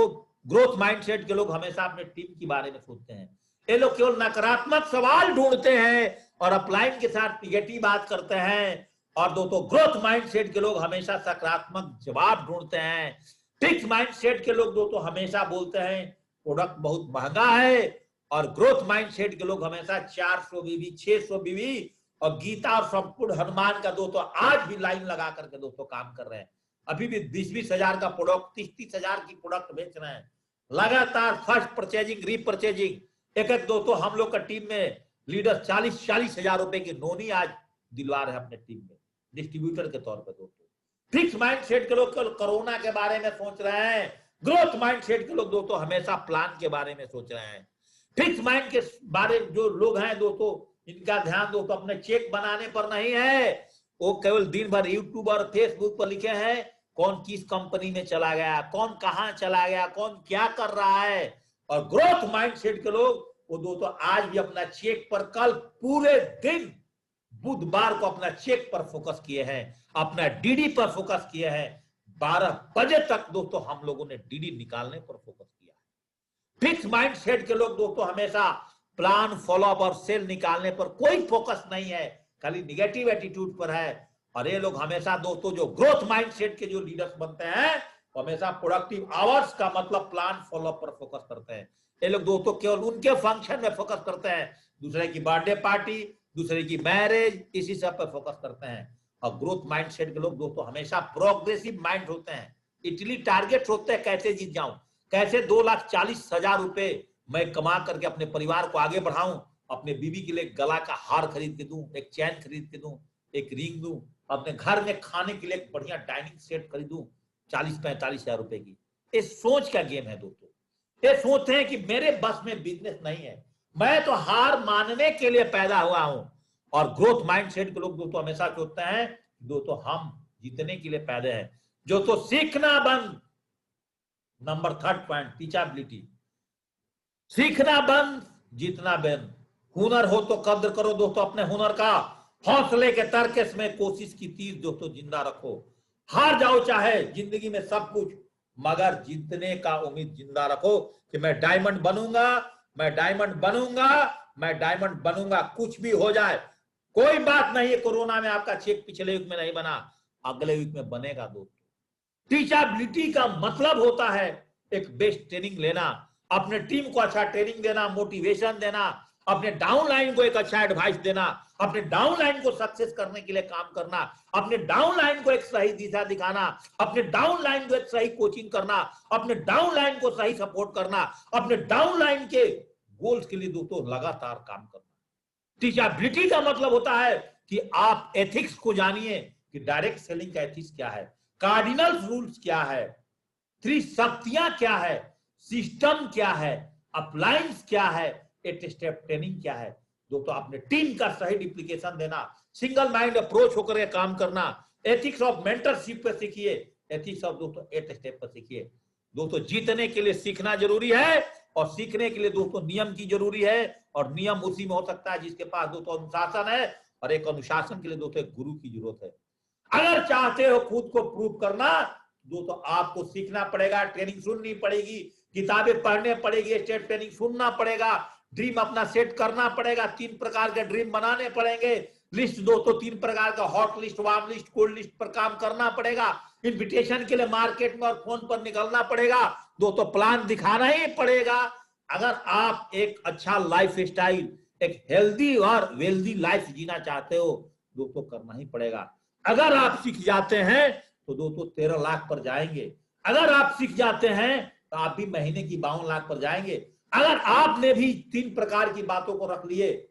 ग्रोथ माइंडसेट के लोग हमेशा अपने टीम के बारे में सोचते हैं। ये लोग केवल नकारात्मक सवाल ढूंढते हैं और अपलाइन के साथ निगेटिव बात करते हैं। और दोस्तों ग्रोथ माइंडसेट के लोग हमेशा सकारात्मक जवाब ढूंढते हैं। फिक्स माइंडसेट के लोग दोस्तों हमेशा बोलते हैं प्रोडक्ट बहुत महंगा है। और ग्रोथ माइंडसेट के लोग हमेशा 400 बीवी, 600 बीवी और गीता और संपूर्ण हनुमान का दोस्तों आज भी लाइन लगा करके दोस्तों काम कर रहे हैं। अभी भी 20-20 हजार का प्रोडक्ट, 30-30 हजार की प्रोडक्ट बेच रहे हैं लगातार। फर्स्ट परचेजिंग, रीपरचेजिंग, एक दोस्तों हम लोग का टीम में लीडर 40-40 हजार रुपए की नोनी आज दिलवा रहे हैं अपने टीम में डिस्ट्रीब्यूटर के तौर पर। दोस्तों फिक्स माइंडसेट के लोग केवल कोरोना के बारे में सोच रहे हैं। ग्रोथ माइंडसेट के लोग दोस्तों हमेशा प्लान के बारे में सोच रहे हैं। फिक्स माइंड के बारे जो लोग हैं दोस्तों, इनका ध्यान दोस्तों अपने चेक बनाने पर नहीं है। वो केवल दिन भर यूट्यूब और फेसबुक पर लिखे हैं कौन किस कंपनी में चला गया, कौन कहां चला गया, कौन क्या कर रहा है। और ग्रोथ माइंडसेट के लोग वो दोस्तों आज भी अपना चेक पर, कल पूरे दिन बुधवार को अपना चेक पर फोकस किए हैं, अपना डीडी पर फोकस किए हैं। 12 बजे तक दोस्तों हम लोगों ने डीडी निकालने पर फोकस किया है। फिक्स माइंडसेट के लोग दोस्तों हमेशा प्लान, फॉलोअप और सेल निकालने पर कोई फोकस नहीं है, खाली निगेटिव एटीट्यूड पर है। और ये लोग हमेशा दोस्तों जो ग्रोथ माइंडसेट के जो लीडर्स बनते हैं वो हमेशा प्रोडक्टिव आवर्स का मतलब प्लान फॉलो पर फोकस करते हैं। ये लोग दोस्तों केवल उनके फंक्शन में फोकस करते हैं, दूसरे की बर्थडे पार्टी, दूसरे की मैरिज, इसी सब पर फोकस करते हैं। और ग्रोथ माइंडसेट के लोग दोस्तों हमेशा प्रोग्रेसिव माइंड होते हैं, इटली टारगेट होते हैं कैसे जीत जाऊं, कैसे 2,40,000 रुपए मैं कमा करके अपने परिवार को आगे बढ़ाऊं, अपने बीवी के लिए गला का हार खरीद के दूं, एक चैन खरीद के दूं, एक रिंग दूं, अपने घर में खाने के लिए एक बढ़िया डाइनिंग सेट खरीदूं 40-45,000 रुपए की। ये सोच का गेम है दोस्तों। ये सोचते हैं कि मेरे बस में बिजनेस नहीं है, मैं तो हार मानने के लिए पैदा हुआ हूं। और ग्रोथ माइंडसेट के लोग दोस्तों हमेशा सोचते हैं दोस्तों हम जीतने के लिए पैदा हैं। जो तो सीखना बंद, नंबर 3rd पॉइंट टीचेबिलिटी। सीखना बंद, जीतना बंद। हुनर हो तो कद्र करो दोस्तों अपने हुनर का, हौसले के तरकस में कोशिश की तीर दोस्तों जिंदा रखो। हार जाओ चाहे जिंदगी में सब कुछ, मगर जीतने का उम्मीद जिंदा रखो कि मैं डायमंड बनूंगा, मैं डायमंड बनूंगा, मैं डायमंड बनूंगा, कुछ भी हो जाए कोई बात नहीं है। कोरोना में आपका चेक पिछले वीक में नहीं बना, अगले वीक में बनेगा दोस्तों। टीचेबिलिटी का मतलब होता है एक बेस्ट ट्रेनिंग लेना, अपने टीम को अच्छा ट्रेनिंग देना, मोटिवेशन देना, अपने डाउनलाइन को एक अच्छा एडवाइस देना, अपने डाउनलाइन को सक्सेस करने के लिए काम करना, अपने डाउनलाइन को एक सही दिशा दिखाना, अपने डाउनलाइन को एक सही कोचिंग करना, अपने डाउनलाइन को सही सपोर्ट करना, अपने डाउनलाइन के गोल्स के लिए दोस्तों लगातार काम करना। टीचेबिलिटी का मतलब होता है कि आप एथिक्स को जानिए कि डायरेक्ट सेलिंग का एथिक्स क्या है, कार्डिनल रूल्स क्या है, त्रिशक्तियां क्या है, सिस्टम क्या है, अप्लायंस क्या है, 8 स्टेप ट्रेनिंग क्या है। दोस्तों अपने टीम का सही डिप्लीकेशन देना, सिंगल माइंड अप्रोच होकर काम करना, एथिक्स ऑफ मेंटरशिप पर सीखिए, एथिक्स ऑफ दोस्तों 8 स्टेप पर सीखिए। दोस्तों जीतने के लिए सीखना जरूरी है और सीखने के लिए दोस्तों नियम की जरूरी है, और नियम उसी में हो सकता है जिसके पास दोस्तों अनुशासन है, और एक अनुशासन के लिए दोस्तों एक गुरु की जरूरत है। अगर चाहते हो खुद को प्रूव करना दोस्तों आपको सीखना पड़ेगा, ट्रेनिंग सुननी पड़ेगी, किताबें पढ़ने पड़ेगी, स्टेट ट्रेनिंग सुनना पड़ेगा, ड्रीम अपना सेट करना पड़ेगा, 3 प्रकार के ड्रीम बनाने पड़ेंगे, लिस्ट दोस्तों 3 प्रकार का hot list, warm list, cold list पर काम करना पड़ेगा, इन्विटेशन के लिए मार्केट में और फोन पर निकलना पड़ेगा दोस्तों, प्लान दिखाना ही पड़ेगा। अगर आप एक अच्छा लाइफ स्टाइल, एक हेल्दी और वेल्दी लाइफ जीना चाहते हो दोस्तों करना ही पड़ेगा। अगर आप सीख जाते हैं तो दोस्तों 13 लाख पर जाएंगे, अगर आप सीख जाते हैं तो आप भी महीने की 52 लाख पर जाएंगे। अगर आपने भी 3 प्रकार की बातों को रख लिए,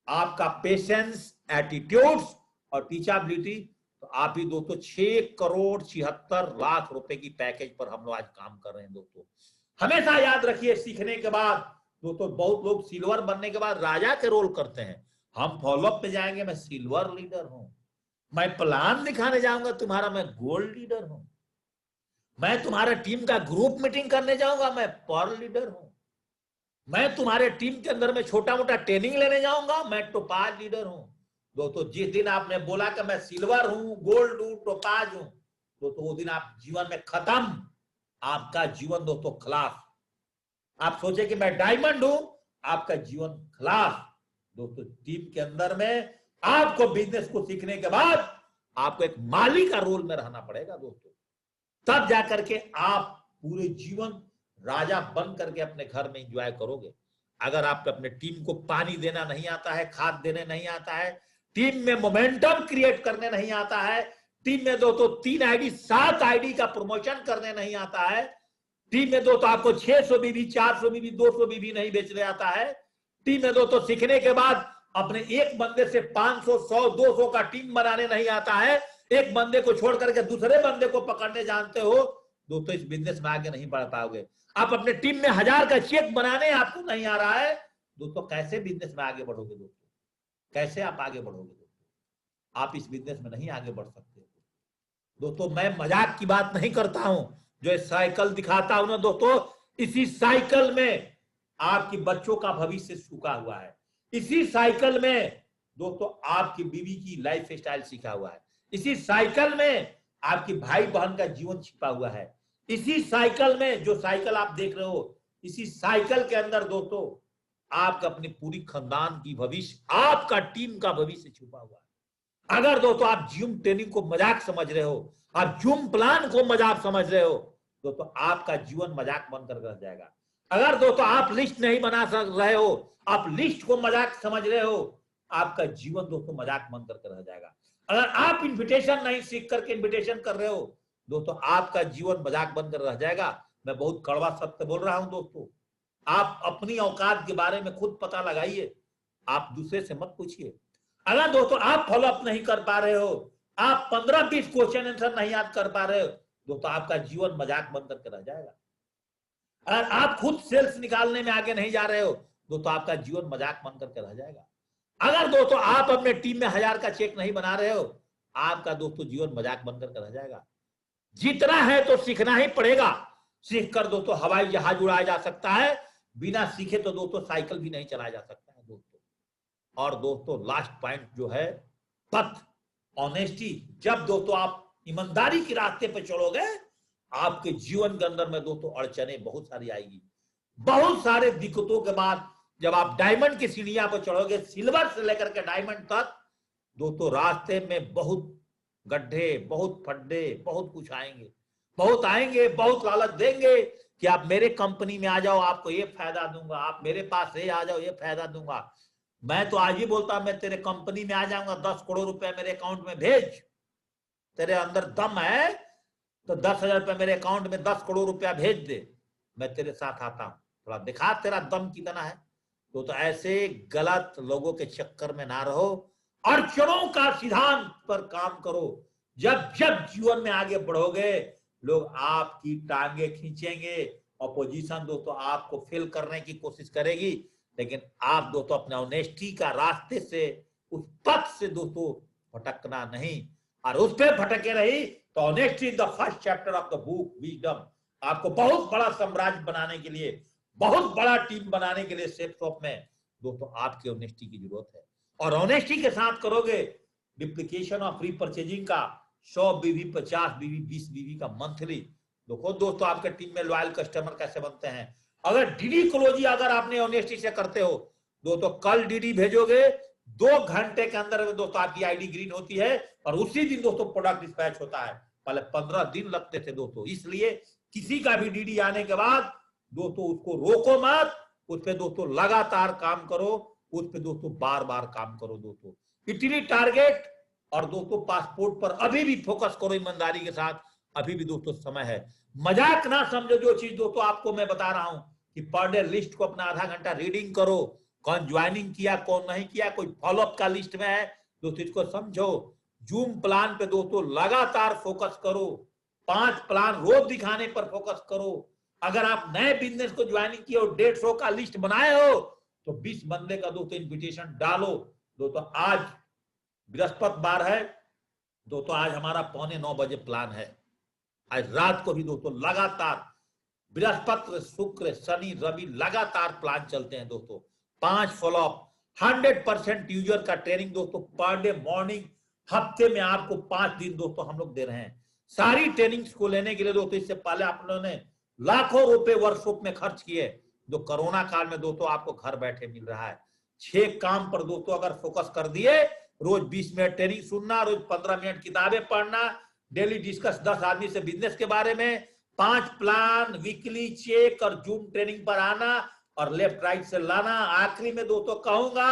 आपका पेशेंस, एटीट्यूड्स और टीचेबिलिटी, तो आप ही दोस्तों 6,76,00,000 रुपए की पैकेज पर हम लोग आज काम कर रहे हैं दोस्तों। हमेशा याद रखिए सीखने के बाद दोस्तों बहुत लोग सिल्वर बनने के बाद राजा के रोल करते हैं, हम फॉलोअप पे जाएंगे, मैं सिल्वर लीडर हूं, मैं प्लान दिखाने जाऊंगा तुम्हारा, मैं गोल्ड लीडर हूं, मैं तुम्हारे टीम का ग्रुप मीटिंग करने जाऊंगा, मैं पर्ल लीडर हूं, मैं तुम्हारे टीम के अंदर में छोटा मोटा ट्रेनिंग लेने जाऊंगा, मैं टोपाज लीडर हूं। दोस्तों जिस दिन आपने बोला कि मैं सिल्वर हूं, गोल्ड हूं, टोपाज हूं, दोस्तों वो दिन आप जीवन में खत्म, आपका जीवन दोस्तों खलास। आप सोचे कि मैं डायमंड हूं, आपका जीवन खलास। दोस्तों टीम के अंदर में आपको बिजनेस को सीखने के बाद आपको एक माली का रोल में रहना पड़ेगा दोस्तों, तब जाकर के आप पूरे जीवन राजा बन करके अपने घर में एंजॉय करोगे। अगर आप अपने टीम को पानी देना नहीं आता है, खाद देने नहीं आता है, टीम में मोमेंटम क्रिएट करने नहीं आता है, टीम में दोस्तों 3 आईडी 7 आईडी का प्रमोशन करने नहीं आता है, टीम में दोस्तों आपको 600 बीबी, 400 बीबी, 200 बीबी नहीं बेचने आता है, टीम में दोस्तों सीखने के बाद अपने एक बंदे से 500, 100, 200 का टीम बनाने नहीं आता है, एक बंदे को छोड़ करके दूसरे बंदे को पकड़ने जानते हो दोस्तों, इस बिजनेस में आगे नहीं बढ़ पाओगे। आप अपने टीम में 1000 का चेक बनाने आपको नहीं आ रहा है दोस्तों, कैसे बिजनेस में आगे बढ़ोगे दोस्तों, कैसे आप आगे बढ़ोगे दोस्तों, आप इस बिजनेस में नहीं आगे बढ़ सकते दोस्तों। मैं मजाक की बात नहीं करता हूं, जो साइकिल दिखाता हूं ना दोस्तों, इसी साइकिल में आपकी बच्चों का भविष्य छुपा हुआ है, इसी साइकिल में दोस्तों आपकी बीवी की लाइफ स्टाइल सीखा हुआ है, इसी साइकिल में आपकी भाई बहन का जीवन छिपा हुआ है, इसी साइकिल में जो साइकिल आप देख रहे हो, इसी साइकिल के अंदर दोस्तों आपका अपनी पूरी खानदान की भविष्य, आपका टीम का भविष्य छुपा हुआ है। अगर दोस्तों आप जूम ट्रेनिंग को मजाक समझ रहे हो, आप जूम प्लान को मजाक समझ रहे हो, दोस्तों आपका जीवन मजाक बनकर रह जाएगा। अगर दोस्तों आप लिस्ट नहीं बना रहे हो, आप लिस्ट को मजाक समझ रहे हो, आपका जीवन दोस्तों मजाक बनकर रह जाएगा। अगर आप इन्विटेशन नहीं सीख करके इन्विटेशन कर रहे हो, दोस्तों आपका जीवन मजाक बनकर रह जाएगा। मैं बहुत कड़वा सत्य बोल रहा हूं दोस्तों। आप अपनी औकात के बारे में खुद पता लगाइए, आप दूसरे से मत पूछिए। अगर दोस्तों आप फॉलोअप नहीं कर पा रहे हो, आप 15-20 क्वेश्चन आंसर नहीं याद कर पा रहे हो, दोस्तों आपका जीवन मजाक बनकर के रह जाएगा। अगर आप खुद सेल्स निकालने में आगे नहीं जा रहे हो, दोस्तों आपका जीवन मजाक बनकर के रह जाएगा। अगर दोस्तों आप अपने टीम में 1000 का चेक नहीं बना रहे हो, आपका दोस्तों जीवन मजाक बनकर के रह जाएगा। जितना है तो सीखना ही पड़ेगा। सीख कर दोस्तों हवाई जहाज उड़ाया जा सकता है, बिना सीखे तो दोस्तों साइकिल भी नहीं चलाया जा सकता है दोस्तों। और दोस्तों लास्ट पॉइंट जो है तथ्य, ऑनेस्टी। जब दोस्तों आप ईमानदारी के रास्ते पे चलोगे, आपके जीवन के अंदर में दोस्तों अड़चने बहुत सारी आएगी। बहुत सारे दिक्कतों के बाद जब आप डायमंड की सीढ़ियां पर चढ़ोगे, सिल्वर से लेकर के डायमंड तक, दोस्तों रास्ते में बहुत गड्ढे, बहुत फड्डे, बहुत कुछ आएंगे, बहुत आएंगे, बहुत लालच देंगे कि आप मेरे कंपनी में आ जाओ, आपको ये फायदा दूंगा, आप मेरे पास ये आ जाओ, ये फायदा दूंगा। मैं तो आज ही बोलता मैं तेरे कंपनी में आ जाऊंगा, 10 करोड़ रुपए मेरे अकाउंट में भेज। तेरे अंदर दम है तो 10,000 रुपए मेरे अकाउंट में 10 करोड़ रुपया भेज दे, मैं तेरे साथ आता हूं, थोड़ा दिखा तेरा दम कितना है। तो ऐसे गलत लोगों के चक्कर में ना रहो, अड़चनों का सिद्धांत पर काम करो। जब जब जीवन में आगे बढ़ोगे, लोग आपकी टांगे खींचेंगे, अपोजिशन दोस्तों आपको फेल करने की कोशिश करेगी, लेकिन आप दोस्तों अपने ऑनेस्टी का रास्ते से, उस पथ से दोस्तों भटकना नहीं। और उस पे भटके रही तो honesty is the first chapter of the book wisdom. आपको बहुत बड़ा साम्राज्य बनाने के लिए, बहुत बड़ा टीम बनाने के लिए सेफ शॉप में दोस्तों आपकी ऑनेस्टी की जरूरत है। और ऑनेस्टी के साथ करोगे डिप्लीकेशन ऑफ रीपरचेजिंग का 100 बीवी, 50 बीवी, 20 बीवी का मंथली। देखो दोस्तों आपके टीम में लॉयल कस्टमर कैसे बनते हैं। अगर डीडी क्लोजी अगर आपने ऑनेस्टी से करते हो, दोस्तों कल डीडी भेजोगे, 2 घंटे के अंदर में दोस्तों आपकी आईडी ग्रीन होती है और उसी दिन दोस्तों प्रोडक्ट डिस्पैच होता है। पहले 15 दिन लगते थे दोस्तों। इसलिए किसी का भी डीडी आने के बाद दोस्तों उसको रोको मत, उस पर दोस्तों लगातार काम करो, उस पर दोस्तों बार बार काम करो दोस्तों। इतनी टारगेट और दोस्तों पासपोर्ट पर अभी भी फोकस करो ईमानदारी के साथ, अभी भी दोस्तों समय है। मजाक ना समझो जो चीज दोस्तों आपको मैं बता रहा हूं कि पर डे लिस्ट को अपना आधा घंटा रीडिंग करो, कौन ज्वाइनिंग किया कौन नहीं किया, कोई फॉलोअप का लिस्ट में है दोस्तों, इसको समझो। जूम प्लान पे दोस्तों लगातार फोकस करो, 5 प्लान रोज दिखाने पर फोकस करो। अगर आप नए बिजनेस को ज्वाइनिंग किए हो, 150 का लिस्ट बनाए हो, तो 20 बंदे का दोस्तों इन्विटेशन डालो दोस्तों। आज बृहस्पतिवार है दोस्तों, आज हमारा 8:45 बजे प्लान है। आज रात को भी दोस्तों लगातार बृहस्पति, शुक्र, शनि, रवि लगातार प्लान चलते हैं दोस्तों। 5 फॉलोअप, 100% यूजर का ट्रेनिंग दोस्तों पर डे मॉर्निंग, हफ्ते में आपको 5 दिन दोस्तों हम लोग दे रहे हैं। सारी ट्रेनिंग्स को लेने के लिए दोस्तों इससे पहले आप लोगों ने लाखों रुपए वर्कशॉप में खर्च किए, जो कोरोना काल में दोस्तों आपको घर बैठे मिल रहा है। 6 काम पर दोस्तों अगर फोकस कर दिए, रोज 20 मिनट ट्रेनिंग सुनना, रोज 15 मिनट किताबें पढ़ना, डेली डिस्कस 10 आदमी से बिजनेस के बारे में, 5 प्लान, वीकली चेक और जूम ट्रेनिंग पर आना और लेफ्ट राइट से लाना। आखिरी में दोस्तों कहूंगा,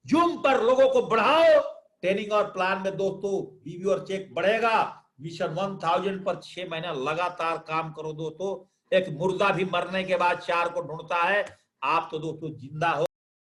जूम पर लोगों को बढ़ाओ, ट्रेनिंग और प्लान में दोस्तों बीवी और चेक बढ़ेगा। मिशन 1000 पर 6 महीना लगातार काम करो दोस्तों। एक मुर्दा भी मरने के बाद 4 को ढूंढता है, आप तो दोस्तों जिंदा हो।